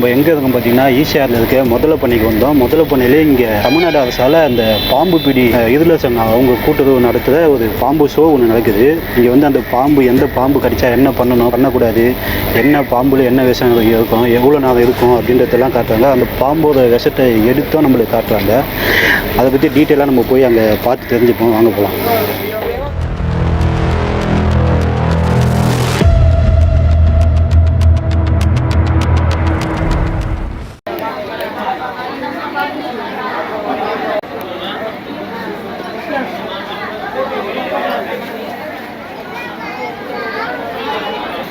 நம்ம எங்கே இருக்கோம் பார்த்தீங்கன்னா ஈசிஆரில் இருக்க முதல பண்ணைக்கு வந்தோம். முதல பண்ணையிலே இங்கே தமிழ்நாடு அரசால் அந்த பாம்பு பிடி இதில் சொன்னாங்க அவங்க கூட்டுறவு நடத்துகிற ஒரு பாம்பு ஷோ ஒன்று நடக்குது. இங்கே வந்து அந்த பாம்பு எந்த பாம்பு கடிச்சா என்ன பண்ணணும் பண்ணக்கூடாது, என்ன பாம்புல என்ன விஷம் இருக்கும், எவ்வளோ நேரம் இருக்கும் அப்படின்றதெல்லாம் காட்டுறாங்க. அந்த பாம்போட விஷத்தை எடுத்தும் நம்மளுக்கு காட்டுறாங்க. அதை பற்றி டீட்டெயிலாக நம்ம போய் அங்கே பார்த்து தெரிஞ்சுப்போம். வாங்க போகலாம்.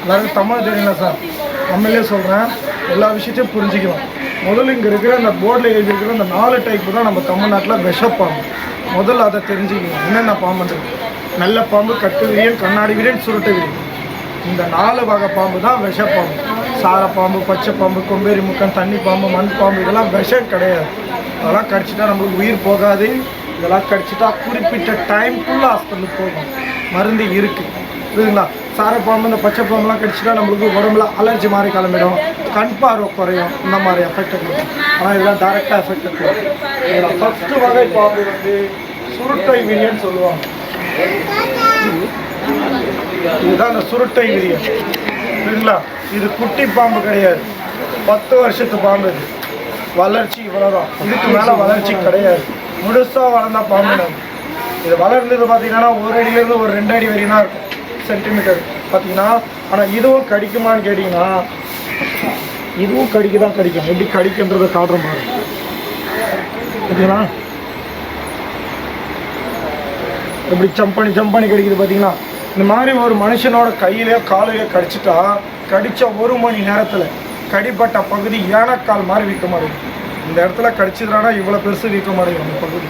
எல்லாருக்கும் தமிழ் தெரியல சார், நம்மளே சொல்கிறேன், எல்லா விஷயத்தையும் புரிஞ்சுக்கலாம். முதல்ல இங்கே இருக்கிற அந்த போர்டில் எழுதியிருக்கிற அந்த 4 டைப்பு தான் நம்ம தமிழ்நாட்டில் விஷப்பாம்பு. முதல்ல அதை தெரிஞ்சுக்கணும். என்னென்ன பாம்புன்றது: நல்ல பாம்பு, கட்டு விரியன், கண்ணாடி விரியன், சுருட்டு விரியன். இந்த 4 வகை பாம்பு தான் விஷப்பாம்பு. சாரப்பாம்பு, பச்சை பாம்பு, கொம்பேரி முக்கன், தண்ணி பாம்பு, மண் பாம்பு இதெல்லாம் விஷம் கிடையாது. அதெல்லாம் கடிச்சிட்டா நம்மளுக்கு உயிர் போகாது. இதெல்லாம் கடிச்சிட்டா குறிப்பிட்ட டைம்குள்ளே ஹாஸ்பிட்டலுக்கு போகும். மருந்து இருக்குது, புரியுதுங்களா? சாரப்பாம்பு, இந்த பச்சை பாம்புலாம் கடிச்சிட்டா நம்மளுக்கு உடம்புல அலர்ஜி மாதிரி கிளம்பிடும், கண் பார்வை குறையும், இந்த மாதிரி எஃபெக்ட் இருக்கும். ஆனால் இதெல்லாம் டைரெக்டாக எஃபெக்ட் இருக்கும். இதில் ஃபஸ்ட்டு வகை பாம்பு வந்து சுருட்டை விரியன்னு சொல்லுவாங்க. இதுதான் இந்த சுருட்டை விரியன், புரியுதுங்களா? இது குட்டி பாம்பு கிடையாது, 10 வருஷத்து பாம்பு. இது வளர்ச்சி இவ்வளோதான், இதுக்கு மேலே வளர்ச்சி கிடையாது. முழுசாக வளர்ந்தா பாம்பு. இது வளர்ந்தது பார்த்தீங்கன்னா 1 அடியிலேருந்து ஒரு 2 அடி வரையும் தான் இருக்கும், சென்டிமீட்டர் பார்த்தீங்கன்னா. ஆனால் இதுவும் கடிக்குமான்னு கேட்டிங்கன்னா இதுவும் கடிக்க தான் கடிக்கும். எப்படி கடிக்குன்றதை காட்டுற மாதிரி பார்த்தீங்கன்னா, எப்படி ஜம்ப் பண்ணி கடிக்குது பார்த்தீங்கன்னா. இந்த மாதிரி ஒரு மனுஷனோட கையிலையோ காலையோ கடிச்சிட்டா கடித்த 1 மணி நேரத்தில் கடிப்பட்ட பகுதி ஏனக்கால் மாதிரி வீக்கமடையும். இந்த இடத்துல கடிச்சிதுனா இவ்வளோ பெருசு வீக்கமடையும். அந்த பகுதி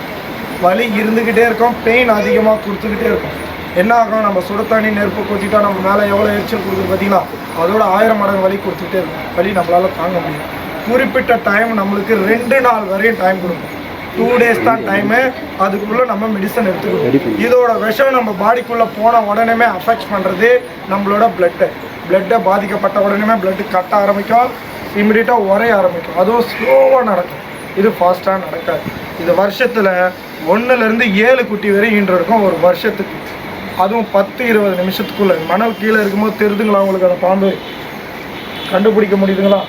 வலி இருந்துக்கிட்டே இருக்கும், பெயின் அதிகமாக கொடுத்துக்கிட்டே இருக்கும். என்ன ஆகும், நம்ம சுட தண்ணி நெருப்பு கொத்திட்டா நம்ம மேலே எவ்வளோ எரிச்சல் கொடுக்குது பார்த்தீங்களா, அதோட 1000 மடங்கு வலி கொடுத்துக்கிட்டே இருக்கும். வலி நம்மளால் தாங்க முடியும். குறிப்பிட்ட டைம் நம்மளுக்கு 2 நாள் வரையும் டைம் கொடுக்கும். 2 டேஸ் தான் டைமு. அதுக்குள்ளே நம்ம மெடிசன் எடுத்துக்கணும். இதோட விஷம் நம்ம பாடிக்குள்ளே போன உடனே அஃபெக்ட் பண்ணுறது நம்மளோட பிளட்டை பாதிக்கப்பட்ட உடனே பிளட்டு கட்ட ஆரம்பிக்கும், இமிடியட்டாக உரைய ஆரம்பிக்கும். அதுவும் ஸ்லோவாக நடக்கும், இது ஃபாஸ்ட்டாக நடக்காது. இது வருஷத்தில் 1லேருந்து 7 குட்டி வரை ஈன்றெடுக்கும் ஒரு வருஷத்துக்கு. அதுவும் 10-20 நிமிஷத்துக்குள்ளே. மணல் கீழே இருக்கும்போது தெரிதுங்களா உங்களுக்கு அந்த பாம்பு? கண்டுபிடிக்க முடியுதுங்களா?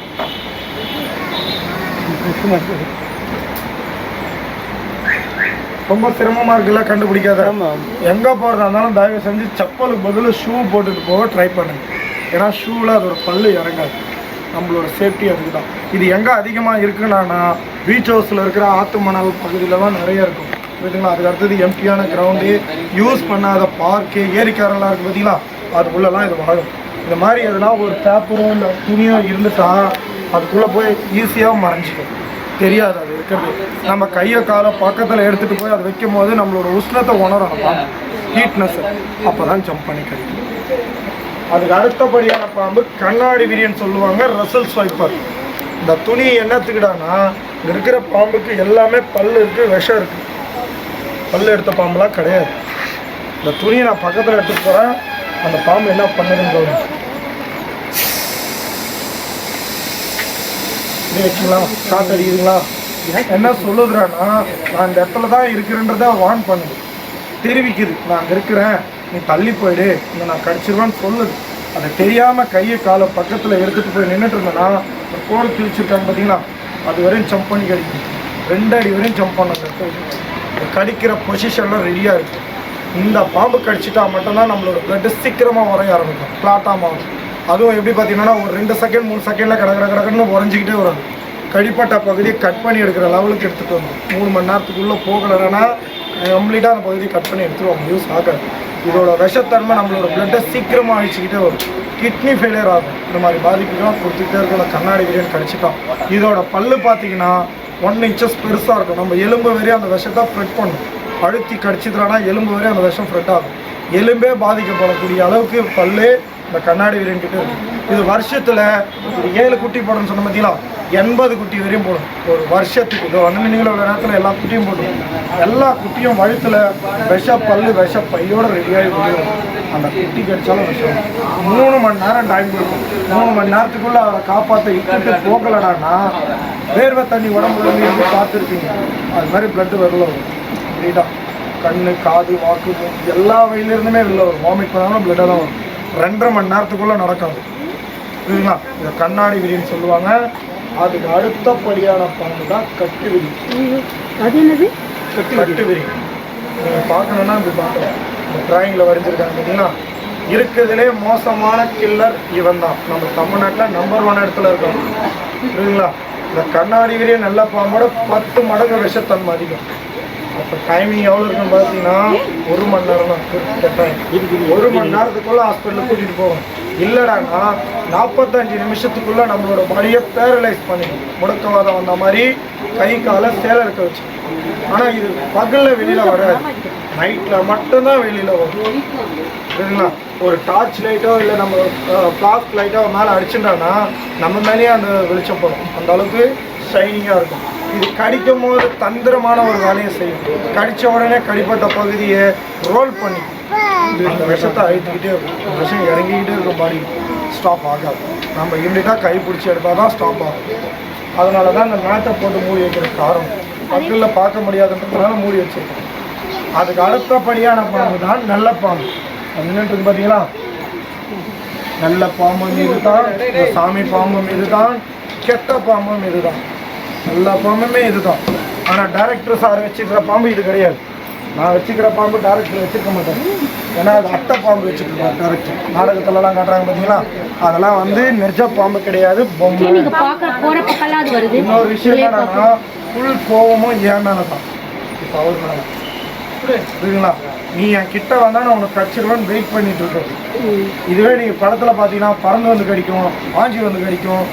ரொம்ப சிரமமாக இருக்குல்ல கண்டுபிடிக்காத. எங்கே போகிறதா இருந்தாலும் தயவு செஞ்சு செப்பலுக்கு பதில் ஷூ போட்டுட்டு போக ட்ரை பண்ணுங்க. ஏன்னா ஷூவில் அதோட பல்லு இறங்காது. நம்மளோட சேஃப்டி அதுக்கு தான். இது எங்கே அதிகமாக இருக்குன்னா பீச் ஹவுஸில் இருக்கிற ஆற்று மணல் பகுதியில் தான் நிறைய இருக்கும், புரியுதுங்களா? அதுக்கு அடுத்தது எம்டியான கிரவுண்டு, யூஸ் பண்ணாத பார்க்கு, ஏரிக்காரெல்லாம் இருக்குது பார்த்தீங்களா, அதுக்குள்ளெல்லாம் இது வாழும். இந்த மாதிரி எதனா ஒரு பேப்பரோ இல்லை துணியோ இருந்துட்டா அதுக்குள்ளே போய் ஈஸியாக மறைஞ்சிக்கும், தெரியாது அது இருக்கிறது. நம்ம கையை காலை பக்கத்தில் எடுத்துகிட்டு போய் அதை வைக்கும் போது நம்மளோட உஷ்ணத்தை உணரணும், ஹீட்னஸ். அப்போ தான் ஜம்ப் பண்ணி கிடைக்கும். அதுக்கு அடுத்தபடியான பாம்பு கண்ணாடி விரியன் சொல்லுவாங்க, ரசல் ஸ்வைப்பர். இந்த துணி என்னத்துக்கிட்டான்னா இங்கே இருக்கிற பாம்புக்கு எல்லாமே பல் இருக்குது, விஷம் இருக்குது. பல் எடுத்த பாம்புலாம் கிடையாது. இந்த துணியை நான் பக்கத்தில் எடுத்துகிட்டு போகிறேன், அந்த பாம்பு என்ன பண்ணுதுன்னு தோணும். இப்படி வச்சுங்களா, காற்று அடிக்குதுங்களா, என்ன சொல்லுதுறான்னா நான் இந்த இடத்துல தான் இருக்கிறேன்றதை வார்ன் பண்ணுது, தெரிவிக்குது. நான் அங்கே இருக்கிறேன், நீ தள்ளி போயிடு, இங்கே நான் கடிச்சிருவான்னு சொல்லுது. அதை தெரியாமல் கையை காலை பக்கத்தில் எடுத்துகிட்டு போய் நின்றுட்டு இருந்தேன்னா ஒரு கோடு கிழிச்சிருக்காங்க பார்த்தீங்கன்னா, அது வரையும் ஜம்ப் பண்ணி கடிக்கும். 2 அடி வரையும் ஜம்ப் பண்ண கடிக்கிற பொசிஷனில் ரெடியாக இருக்குது. இந்த பாம்பு கடிச்சிட்டா மட்டும்தான் நம்மளோட பிளட்டு சீக்கிரமாக உரைய ஆரம்பிக்கும், ஃப்ளாட்டாக மாறும். அதுவும் எப்படி பார்த்தீங்கன்னா ஒரு 2 செகண்ட் 3 செகண்டில் கடற்கடன்னு உறைஞ்சிக்கிட்டே வரும். கடிப்பட்ட பகுதியை கட் பண்ணி எடுக்கிற லெவலுக்கு எடுத்துகிட்டு வரும். 3 மணி நேரத்துக்குள்ளே போகலைன்னா கம்ப்ளீட்டாக அந்த பகுதியை கட் பண்ணி எடுத்துருவாங்க, யூஸ் ஆகாது. இதோட விஷத்தன்மை நம்மளோட பிளட்டை சீக்கிரமாக அழிச்சிக்கிட்டே வரும். கிட்னி ஃபெயிலியர் ஆகும். இந்த மாதிரி பாதிப்புலாம் கொடுத்துக்கிட்டே இருக்கும். கண்ணாடி விரியன் கடிச்சிட்டோம். இதோட பல்லு பார்த்தீங்கன்னா 1 இன்ச்சஸ் பெருசாக இருக்கும். நம்ம எலும்பு வரையும் அந்த விஷத்தை ஃப்ரெட் பண்ணும். அழுத்தி கடிச்சிதுனா எலும்பு வரையும் அந்த விஷம் ஃப்ரெட் ஆகும். எலும்பே பாதிக்கப்படக்கூடிய அளவுக்கு பல்லு இந்த கண்ணாடி வீரன் கிட்ட இருக்கு. இது வருஷத்தில் ஒரு 7 குட்டி போடணும்னு சொன்ன பார்த்தீங்களா, 80 குட்டி வரையும் போடும் ஒரு வருஷத்துக்கு. இது வந்து நீங்களும் உள்ள நேரத்தில் எல்லா குட்டியும் போடும். எல்லா குட்டியும் வயிற்றுல விஷப்பல்லு விஷப்பையோட ரெடியாகி போயிடும். அந்த குட்டி கடிச்சாலும் விஷம். 3 மணி நேரம் டைம் கொடுக்கும். 3 மணி நேரத்துக்குள்ளே அவரை காப்பாற்ற இட்டுட்டு போகலடான்னா வேர்வை தண்ணி உடம்புல இருந்து பார்த்துருப்பீங்க. அது மாதிரி பிளட்டு வரல வரும். இப்படிதான் கண், காது, வாக்கு, எல்லா வழியிலிருந்துமே வெளில வரும். வாமிட் பண்ணாலும் பிளட்டாக தான் வரும். 2.5 மணி நேரத்துக்குள்ளே நடக்காது. புரியுதுங்களா? இதை கண்ணாடி விரின்னு சொல்லுவாங்க. அதுக்கு அடுத்தபடியான பாம்பு தான் கட்டு விரி. அது என்னது? கட்டு விரி நீங்கள் பார்க்கணுன்னா இப்படி பார்க்கலாம். இந்த டிராயிங்கில் வரைஞ்சிருக்காங்க பார்த்தீங்கன்னா, இருக்கிறதுலே மோசமான கில்லர் இவன் தான். நம்ம தமிழ்நாட்டில் நம்பர் 1 இடத்துல இருக்கோம். புரியுதுங்களா? இந்த கண்ணாடி விரிய நல்ல பாம்போட 10 மடங்கு விஷத்தன்மை அதிகம். அப்போ டைமிங் எவ்வளோ இருக்குன்னு பார்த்தீங்கன்னா 1 மணி நேரம் தான் டைம். 1 மணி நேரத்துக்குள்ளே ஹாஸ்பிட்டலுக்கு கூட்டிகிட்டு போவோம். இல்லைடான்னா 45 நிமிஷத்துக்குள்ளே நம்மளோட பாடியை பேரலைஸ் பண்ணிடும். முடக்கவாதம் வந்த மாதிரி கை காலை சேலை இருக்க வச்சு. ஆனால் இது பகலில் வெளியில் வராது, நைட்டில் மட்டும்தான் வெளியில் வரும். சரிங்களா? ஒரு டார்ச் லைட்டோ இல்லை நம்ம ஃப்ளாஷ் லைட்டோ மேலே அடிச்சுட்டான்னா நம்ம மேலேயே அந்த வெளிச்சம் போடும். அந்த அளவுக்கு ஷைனிங்காக இருக்கும். இது கடிக்கும் போது தந்திரமான ஒரு வேலையை செய்யும். கடித்த உடனே கடிப்பட்ட பகுதியை ரோல் பண்ணி அந்த விஷத்தை அழுத்திக்கிட்டே இருக்கும். விஷம் இறங்கிக்கிட்டே இருக்கும். பாடி ஸ்டாப் ஆகாது. நம்ம இம்மிடியாக கை பிடிச்சி எடுத்தால் தான் ஸ்டாப் ஆகும். அதனால தான் இந்த மேட்டை போட்டு மூடி வைக்கிற காரணம். பக்கத்தில் பார்க்க முடியாதுன்றதுனால மூடி வச்சுருக்கோம். அதுக்கு அடுத்தபடியான பாம்பு தான் நல்ல பாம்பு. அது என்னன்றது பார்த்தீங்களா, நல்ல பாம்பு மீது தான், சாமி பாம்பு மீது தான், கெட்ட பாம்பு மீது தான். எல்லா பாம்புமே இது தான். ஆனால் டேரக்டர் சார் வச்சுக்கிற பாம்பு இது கிடையாது. நான் வச்சுக்கிற பாம்பு டேரக்டர் வச்சுருக்க மாட்டேன். ஏன்னா அது அட்டை பாம்பு வச்சுருக்கேன். டேரக்டர் நாடகத்துலலாம் காட்டுறாங்க பார்த்தீங்களா, அதெல்லாம் வந்து நெஜ பாம்பு கிடையாது, பொம்மை. இன்னொரு விஷயம் என்னன்னா, ஃபுல் கோவமும் ஏன் மேலே தான். இப்போ அவர் மேலே புரியுதுங்களா? நீ என் கிட்ட வந்தால் நான் உனக்கு கடிச்சிருவேன்னு வெயிட் பண்ணிட்டு இருக்கேன். இதுவே நீங்கள் படத்தில் பார்த்தீங்கன்னா பறந்து வந்து கடிக்கும், ஆஞ்சி வந்து கடிக்கும்.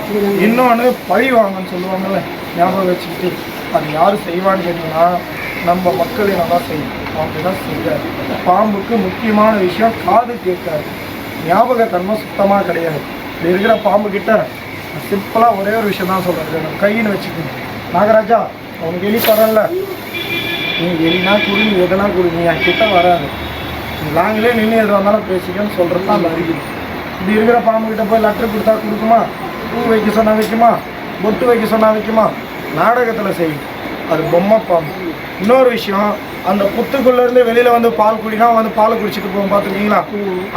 இன்னொன்று பழி வாங்கன்னு சொல்லுவாங்கல்ல, ஞாபகம் வச்சுக்கிட்டு. அது யார் செய்வான்னு கேட்டிங்கன்னா நம்ம மக்களை நல்லா செய்யும். பாம்பு தான் செய்யாது. பாம்புக்கு முக்கியமான விஷயம் காது கேட்காது, ஞாபகத்தன்மை சுத்தமாக கிடையாது. இப்படி இருக்கிற பாம்பு கிட்ட சிம்பிளாக ஒரே ஒரு விஷயம் தான் சொல்கிறது, கையின்னு வச்சுக்கணும். நாகராஜா, அவனுக்கு எலி தரல, நீ எலினா கொடு, நீ எதனா கொடு, நீ என் கிட்ட வராது, நீ லாங்கிலே நின்று எது வந்தாலும் பேசிக்கன்னு சொல்கிறது தான் அந்த அறிகுறி. இப்படி இருக்கிற பாம்புக்கிட்ட போய் லெட்டர் கொடுத்தா கொடுக்குமா? பூ வைக்க சொன்னால் வைக்குமா? பொட்டு வைக்க சொன்னால் வைக்குமா? நாடகத்தில் செய்யும். அது பொம்மை பாம்பு. இன்னொரு விஷயம், அந்த புத்துக்குள்ளேருந்து வெளியில் வந்து பால் குடினா வந்து பால் குடிச்சிட்டு போகும் பார்த்துருக்கீங்களா?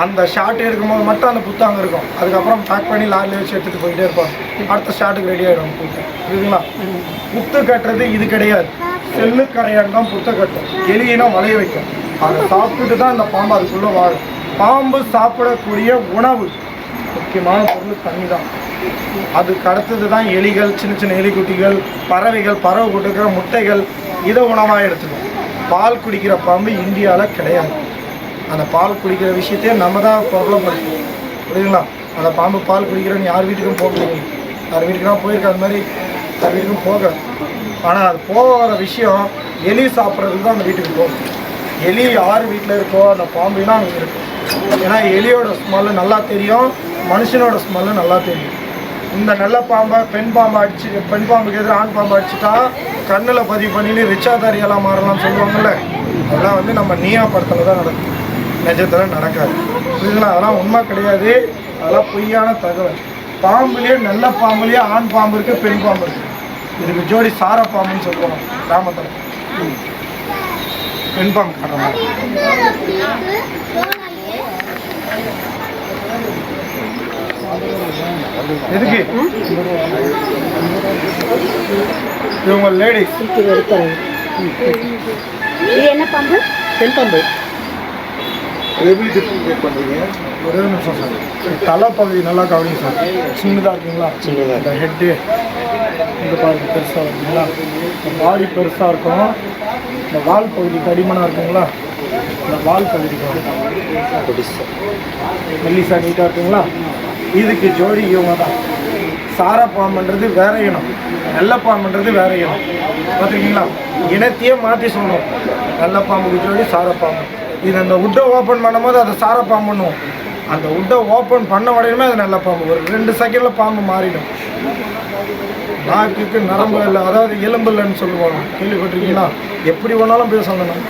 அந்த ஷார்ட் எடுக்கும்போது மட்டும் அந்த புத்து அங்கே இருக்கும். அதுக்கப்புறம் பேக் பண்ணி லாரியில் வச்சு எடுத்துகிட்டு போயிட்டே இருப்பாங்க. அடுத்த ஷார்ட்டுக்கு ரெடி ஆகிடும் புத்து. புரியுதுங்களா? புத்து கட்டுறது இது கிடையாது. செல்லு கரையான் தான் புத்தை கட்டும். எலியினா வளைய வைக்கும். அதை சாப்பிட்டுட்டு தான் அந்த பாம்பு அதுக்குள்ளே வாழும். பாம்பு சாப்பிடக்கூடிய உணவு முக்கியமான பொருள் தண்ணி தான். அதுக்கு அடுத்தது தான் எலிகள், சின்ன சின்ன எலிக்குட்டிகள், பறவைகள், பறவை கொடுக்குற முட்டைகள், இதை உணவாக எடுத்துக்கும். பால் குடிக்கிற பாம்பு இந்தியாவில் கிடையாது. அந்த பால் குடிக்கிற விஷயத்தையே நம்ம தான் பிரபலப்படுத்தும். புரியுதுங்களா? அந்த பாம்பு பால் குடிக்கிறன்னு யார் வீட்டுக்கும் போகணும். யார் வீட்டுக்குலாம் போயிருக்க, அது மாதிரி யார் வீட்டுக்கும் போக. ஆனால் அது போகிற விஷயம் எலி சாப்பிட்றதுக்கு தான் அந்த வீட்டுக்கு போகும். எலி யார் வீட்டில் இருக்கோ அந்த பாம்புனா அங்கே இருக்கும். ஏன்னா எலியோட ஸ்மெல்லு நல்லா தெரியும், மனுஷனோட ஸ்மெல்லு நல்லா தெரியும். இந்த நல்ல பாம்பை பெண் பாம்பை பெண் பாம்புக்கு எதிராக ஆண் பாம்பை அடிச்சுட்டா கண்ணில் பதிவு பண்ணிட்டு ரிச்சாதாரியெல்லாம் மாறலாம்னு சொல்லுவாங்கல்ல, அதெல்லாம் வந்து நம்ம நீயா படத்தில் தான் நடக்கும், நிஜத்தில் நடக்காது. இதுனா அதெல்லாம் உண்மை கிடையாது, அதெல்லாம் பொய்யான தகவல். பாம்புலேயே நல்ல பாம்புலேயே ஆண் பாம்பு இருக்குது, பெண் பாம்பு இருக்குது. இதுக்கு ஜோடி சார பாம்புன்னு சொல்லுவாங்க கிராமத்தில். பெண் பாம்பு காட்டுறாங்க. எதுக்கு இவங்க லேடிஸ்? என்ன பாம்பு? பெண் பாம்பு. எப்படி டிஃபரென்ஷியேட் பண்ணுறீங்க? ஒரே நிமிஷம் சார். தலை பகுதி நல்லா கவனிங்க சார். சின்னதாக இருக்குங்களா? சின்னதாக. இந்த ஹெட்டு இந்த பாருங்க பெருசாக இருக்குங்களா? இந்த பாடி பெருசாக இருக்கும். இந்த வால் பகுதி தடிமனாக இருக்குங்களா? இந்த வால் பகுதி மெல்லிசா நீட்டாக இருக்குங்களா? இதுக்கு ஜோடி இவங்க தான். சாரா பாம்புன்றது வேற இனம், நல்ல பாம்புன்றது வேற இனம். பார்த்துருக்கீங்களா? இனத்தையே மாற்றி சொல்லணும். நல்ல பாம்புக்கு ஜோடி சார பாம்பு. இது அந்த உட்டை ஓப்பன் பண்ணும்போது அதை சார பாம்பு பண்ணுவோம். அந்த உட்டை ஓப்பன் பண்ண உடனே அது நல்ல பாம்பு. ஒரு 2 செகண்டில் பாம்பு மாறிடும். நாக்குக்கு நரம்பு இல்லை, அதாவது எலும்பு இல்லைன்னு சொல்லுவாங்க, கேள்விப்பட்டிருக்கீங்களா? எப்படி வேணாலும் பேசணும்,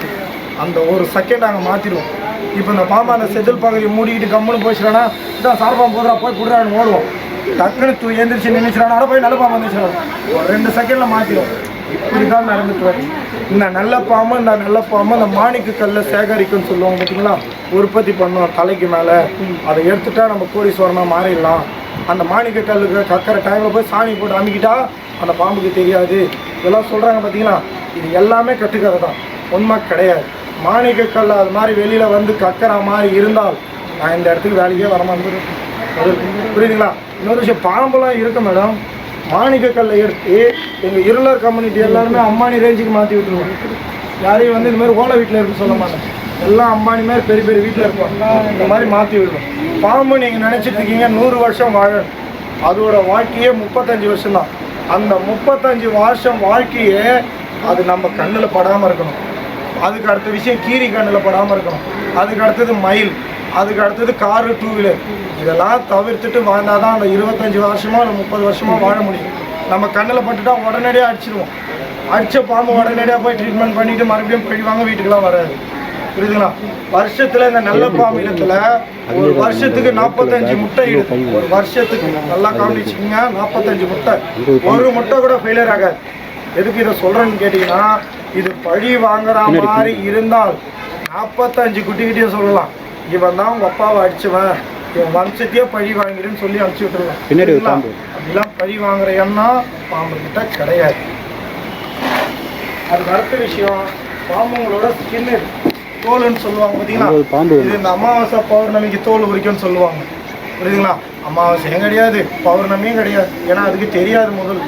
அந்த ஒரு செகண்ட் நாங்கள் மாற்றிடுவோம். இப்போ இந்த பாம்பு அந்த செதில் பகுதியை மூடிக்கிட்டு கம்முன்னு போயிடுச்சுனா இதான் சார்பாம்பு போதுரா போய் புடுறான்னு ஓடுவோம். டக்குன்னு எந்திரிச்சு நின்றுச்சுனா போய் நல்ல பாம்பு வந்துச்சுனா ஒரு 2 செகண்டில் மாற்றிடும். இப்படி தான் நடந்துட்டு வரும். இந்த நல்ல பாம்பு இந்த மாணிக்க கல்லை சேகரிக்கும்னு சொல்லுவாங்க பார்த்தீங்களா, உற்பத்தி பண்ணுவோம் தலைக்கு மேலே. அதை எடுத்துட்டா நம்ம கோடீஸ்வரனாக மாறிடலாம். அந்த மாணிக்க கல்லுக்கு கக்கிற டைமில் போய் சாணி போட்டு அமுக்கிட்டா அந்த பாம்புக்கு தெரியாது, இதெல்லாம் சொல்கிறாங்க பார்த்தீங்களா. இது எல்லாமே கட்டுக்கதை தான், உண்மை கிடையாது. மாணிக்க கல் அது மாதிரி வெளியில் வந்து கக்கிற மாதிரி இருந்தால் நான் இந்த இடத்துக்கு வேலைக்கே வரமாட்டேன். புரியுதுங்களா? இன்னொரு விஷயம், பாம்பெல்லாம் இருக்கு மேடம். மாணிக்க கல்லை எடுத்து எங்கள் இருளர் கம்யூனிட்டி எல்லாருமே அம்பானி ரேஞ்சுக்கு மாற்றி விட்டுருவோம். யாரையும் வந்து இதுமாதிரி ஓலை வீட்டில் இருக்குன்னு சொல்ல மாட்டேன், எல்லாம் அம்பானி மாதிரி பெரிய பெரிய வீட்டில் இருப்போம். இந்த மாதிரி மாற்றி விடுவோம். பாம்பு நீங்கள் நினச்சிட்டு இருக்கீங்க 100 வருஷம் வாழும், அதோட வாழ்க்கையே 35 வருஷம் தான். அந்த 35 வருஷம் வாழ்க்கையே அது நம்ம கண்ணில் படாமல் இருக்கணும். அதுக்கு அடுத்த விஷயம் கீரி கண்ணில் படாமல் இருக்கணும். அதுக்கு அடுத்தது மயில், அதுக்கு அடுத்தது காரு, 2 வீலர், இதெல்லாம் தவிர்த்துட்டு வாழ்ந்தால் தான் அந்த 25 வருஷமோ இல்லை 30 வருஷமோ வாழ முடியும். நம்ம கண்ணில் பட்டுட்டா உடனடியாக அடிச்சிடுவோம். அடித்த பாம்பு உடனடியாக போய் ட்ரீட்மெண்ட் பண்ணிவிட்டு மறுபடியும் போயிடுவாங்க, வீட்டுக்கெல்லாம் வராது. புரியுதுங்களா? வருஷத்தில் இந்த நல்ல பாம்பு இடத்துல ஒரு வருஷத்துக்கு 45 முட்டை இடுது. ஒரு வருஷத்துக்கு நல்லா கவனிச்சுக்கோங்க, 45 முட்டை. ஒரு முட்டை கூட ஃபெயிலியர் ஆகாது. எதுக்கு இதை சொல்கிறேன்னு கேட்டிங்கன்னா, இது பழி வாங்குற மாதிரி இருந்தால் 45 குட்டிக்கிட்டே சொல்லலாம், இவன் தான் உங்கள் அப்பாவை அடிச்சுவன், இவன் வம்சத்தையே பழி வாங்கிடுன்னு சொல்லி அனுப்பிச்சி விட்டுருவான். அப்படிலாம் பழி வாங்குற எண்ணம் பாம்பு கிட்ட கிடையாது. அதுக்கு அடுத்த விஷயம், பாம்புங்களோட ஸ்கின்னு தோலுன்னு சொல்லுவாங்க பார்த்தீங்களா. இது இந்த அமாவாசை பௌர்ணமிக்கு தோல் உரிக்கும்னு சொல்லுவாங்க. புரியுதுங்களா? அமாவாசையும் கிடையாது, பௌர்ணமியும் கிடையாது. ஏன்னா அதுக்கு தெரியாது, முதல்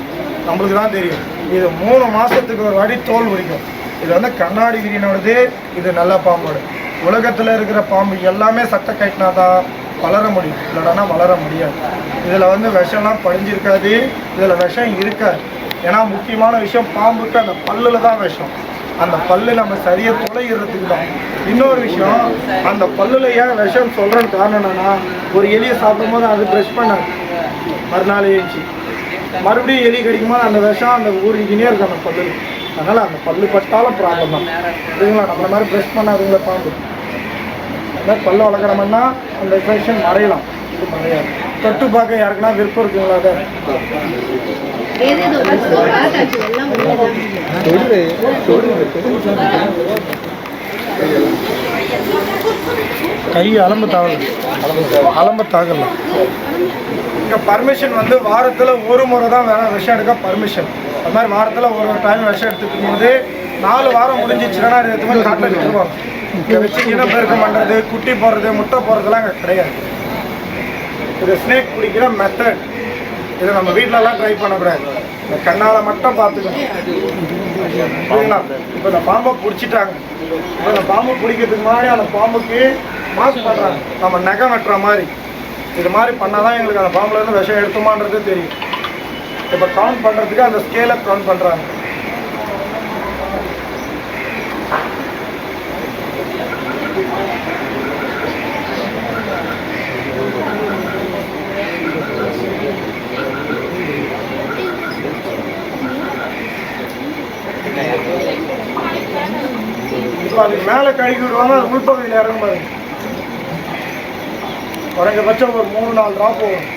நம்மளுக்கு தான் தெரியும். இது 3 மாதத்துக்கு ஒரு வாட்டி தோல் உரிக்கும். இது வந்து கண்ணாடி விரியனோடது, இது நல்ல பாம்போடு. உலகத்தில் இருக்கிற பாம்பு எல்லாமே சட்டை கட்டினா தான் வளர முடியும், இல்லைனா வளர முடியாது. இதில் வந்து விஷம்லாம் படிஞ்சிருக்காது, இதில் விஷம் இருக்காது. ஏன்னா முக்கியமான விஷயம், பாம்புக்கு அந்த பல்லில் தான் விஷம். அந்த பல்லு நம்ம சரியாக தொலைகிறதுக்கு தான். இன்னொரு விஷயம், அந்த பல்லில் ஏன் விஷம் சொல்கிறேன்னு காரணம் என்னன்னா, ஒரு எலியை சாப்பிடும் போது அது ப்ரெஷ் பண்ணாது, மறுநாள் ஏஞ்சி மறுபடியும் எலி கடிக்கும்போது அந்த விஷம் அந்த ஊறிக்கினே இருக்கு அந்த பல்லு. அதனால் அந்த பல்லு பட்டாலும் ப்ராப்ளம் தான். சரிங்களா? நம்மள மாதிரி ப்ரெஷ் பண்ணாதுங்களா பாம்பு. அந்த மாதிரி பல்ல வளர்க்குறோம்னா அந்த இன்ஃபெக்ஷன் மறையலாம், இது மறையாது. தொட்டு பார்க்க யாருக்குன்னா விருப்பம் இருக்குங்களா? அதை கை அலம்பு தாகல. இங்கே பர்மிஷன் வந்து வாரத்தில் ஒரு முறை தான் விஷம் எடுக்க பர்மிஷன். அது மாதிரி வாரத்தில் ஒரு டைம் விஷம் எடுத்துக்கும் போது 4 வாரம் முடிஞ்சிச்சுன்னா அது எதுவுமே காட்டில் விட்டுருவாங்க. இங்கே வச்சு இனப்பெருக்கம் பண்ணுறது, குட்டி போடுறது, முட்டை போடுறதுலாம் அங்கே கிடையாது. இது ஸ்னேக் பிடிக்கிற மெத்தட். இதை நம்ம வீட்டிலலாம் ட்ரை பண்ணக்கூடாது, இந்த கண்ணால் மட்டும் பார்த்துக்கணும். சரிங்களா? இப்போ இந்த பாம்பை பிடிச்சிட்டாங்க. இப்போ இந்த பாம்பு பிடிக்கிறதுக்கு முன்னாடி அந்த பாம்புக்கு மாஸ்க் பண்ணுறாங்க, நம்ம நகை வெட்டுற மாதிரி. இது மாதிரி பண்ணால் தான் எங்களுக்கு அந்த பாம்புலேருந்து விஷம் எடுத்துமான்றது தெரியும். இப்போ கவுண்ட் பண்ணுறதுக்கு அந்த ஸ்கேலை கவுண்ட் பண்ணுறாங்க. இப்போ அதுக்கு மேலே கழுகி விடுவாங்க, அது உள்பகுதியில் இறங்க பாருங்க. குறைஞ்சபட்சம் ஒரு 3-4 ட்ராப் போகும்.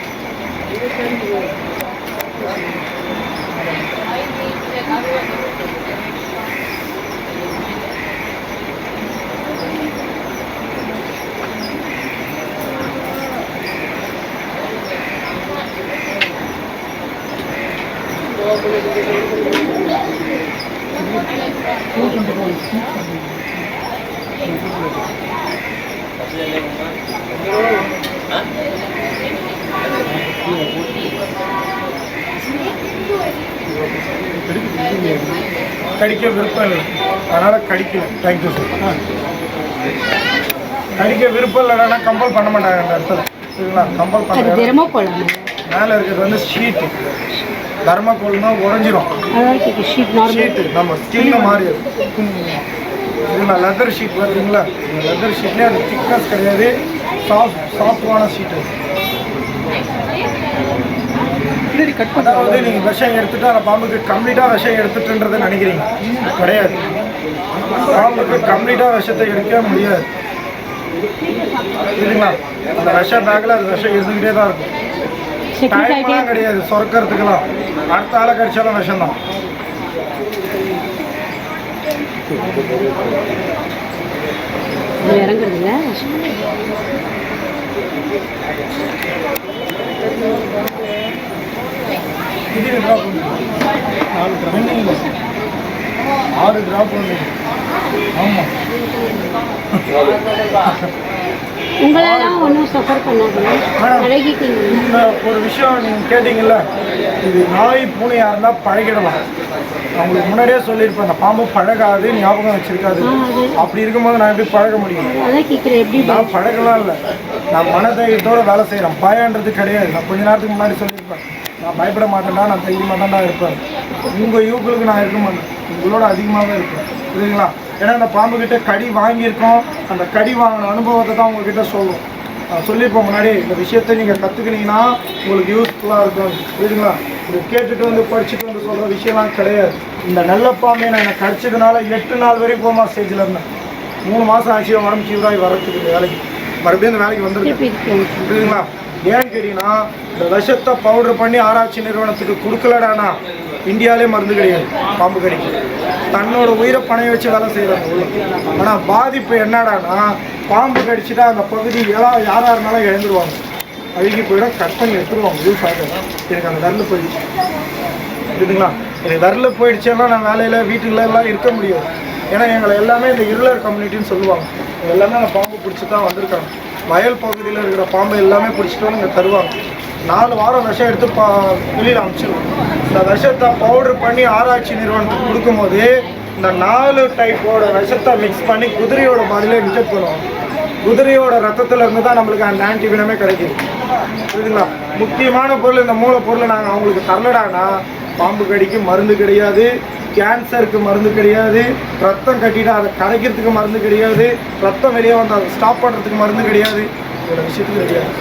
கடிக்க விருப்பம் இல்லை, அதனால் கடிக்கல. Thank you sir. கடிக்க விருப்பம் இல்லைன்னா கம்பல் பண்ண மாட்டாங்க அந்த இடத்துல. சரிங்களா? கம்பல் பண்ணுறாங்க. மேலே இருக்கிறது வந்து ஷீட்டு, தர்மக்கோல்னா உடஞ்சிரும். ஷீட்டு நம்ம ஸ்கின்னு மாறி இதுங்களா லெதர் ஷீட் பார்த்தீங்களா? இந்த லெதர் ஷீட்லேயே அது திக்னஸ் கிடையாது, சாஃப்டான ஷீட்டு. அதாவது நீங்கள் விஷம் எடுத்துட்டு அந்த பாம்புக்கு கம்ப்ளீட்டாக விஷம் எடுத்துட்டுன்றதை நினைக்கிறீங்க, கிடையாது. பாம்புக்கு கம்ப்ளீட்டாக விஷத்தை எடுக்க முடியாது, இல்லைங்களா? அந்த விஷ பேக்கில் அது விஷம் இருந்துக்கிட்டே தான் இருக்கும். டைம்லாம் கிடையாது சொரக்கிறதுக்கெல்லாம். அடுத்த ஆளை கடிச்சாலும் விஷம் தான். இறங்குறதுல இது ட்ராப் பண்ணுங்க, 6 ட்ராப் பண்ணுங்க. ஆமாம், உங்களெல்லாம் ஒன்றும் சஃபர் பண்ணாதீங்க. இந்த ஒரு விஷயம் நீங்கள் கேட்டிங்கல்ல, இது நாய் பூனையாக இருந்தால் பழகிடலாம். அவங்களுக்கு முன்னாடியே சொல்லியிருப்பேன், அந்த பாம்பு பழகாது, ஞாபகம் வச்சிருக்காது. அப்படி இருக்கும்போது நான் எப்படி பழக முடியும்? அதான் கேட்குறேன், எப்படி நான் பழகலாம் இல்லை, நான் மனதைரியத்தோடு வேலை செய்கிறேன், பயன்றது கிடையாது. நான் கொஞ்ச நேரத்துக்கு முன்னாடி சொல்லியிருப்பேன், நான் பயப்பட மாட்டேன்டா, நான் தைரியமாக தான்டா இருப்பேன். உங்கள் யூக்களுக்கு நான் இருக்க மாட்டேன், உங்களோட அதிகமாகவே இருப்பேன், புரியுதுங்களா? ஏன்னா அந்த பாம்புக்கிட்ட கடி வாங்கியிருக்கோம், அந்த கடி வாங்கின அனுபவத்தை தான் உங்ககிட்ட சொல்லுவோம். சொல்லியிருப்போம் முன்னாடி, இந்த விஷயத்தை நீங்கள் கற்றுக்கினீங்கன்னா உங்களுக்கு யூஸ்ஃபுல்லாக இருக்கும், புரியுதுங்களா? இது கேட்டுட்டு வந்து படிச்சுட்டு வந்து சொல்கிற விஷயம்லாம் கிடையாது. இந்த நல்ல பாம்பை நான் எனக்கு கடிச்சதுனால 8 நாள் வரைக்கும் கோமா ஸ்டேஜில் இருந்தேன். 3 மாதம் ஆச்சு உடம்பு கீழாகி வரத்துக்கு வேலைக்கு, மறுபடியும் இந்த வேலைக்கு வந்துருக்கு, புரியுதுங்களா? ஏன்னு கேட்டிங்கன்னா, இந்த விஷத்தை பவுடர் பண்ணி ஆராய்ச்சி நிறுவனத்துக்கு கொடுக்கலடானா இந்தியாவிலே மருந்து கிடையாது பாம்பு கடிக்கு. தன்னோட உயிரை பணைய வச்சு வேலை செய்கிறாங்க உள்ள. ஆனால் பாதிப்பு என்னடானா, பாம்பு கடிச்சிட்டா அந்த பகுதி யாராக இருந்தாலும் இழந்துருவாங்க, அழுகி போயிடும், கட் பண்ணி எடுத்துருவாங்க. யூஸ் ஆகும். எனக்கு அந்த விரல் போயிடுச்சு, புரியுதுங்களா? எனக்கு விரல் போயிடுச்சேன்னா நான் வேலையில் வீட்டுலலாம் இருக்க முடியாது. ஏன்னா எங்களை எல்லாமே இந்த இருளர் கம்யூனிட்டின்னு சொல்லுவாங்க. எல்லாமே அந்த பாம்பு பிடிச்சி தான் வந்திருக்காங்க. வயல் பகுதியில் இருக்கிற பாம்பை எல்லாமே பிடிச்சிட்டு வந்து இங்கே தருவாங்க. 4 வாரம் விஷம் எடுத்து வெளியில் அனுப்பிச்சிடுவோம். இந்த விஷத்தை பவுடர் பண்ணி ஆராய்ச்சி நிறுவனத்துக்கு கொடுக்கும்போது இந்த 4 டைப்போட விஷத்தை மிக்ஸ் பண்ணி குதிரையோட பாடியில் இன்ஜெக்ட் பண்ணுவோம். குதிரையோட ரத்தத்தில் இருந்து தான் நம்மளுக்கு அந்த ஆன்டிவினமே கிடைக்கிது, புரியுதுங்களா? முக்கியமான பொருள், இந்த மூலப்பொருளை நாங்கள் அவங்களுக்கு தரலடானா பாம்பு கடிக்கு மருந்து கிடையாது, கேன்சருக்கு மருந்து கிடையாது, ரத்தம் கட்டிட்டு அதை கரைக்கிறதுக்கு மருந்து கிடையாது, ரத்தம் வெளியே வந்து அதை ஸ்டாப் பண்ணுறதுக்கு மருந்து கிடையாது, இவ்வளோ விஷயத்துக்கு கிடையாது.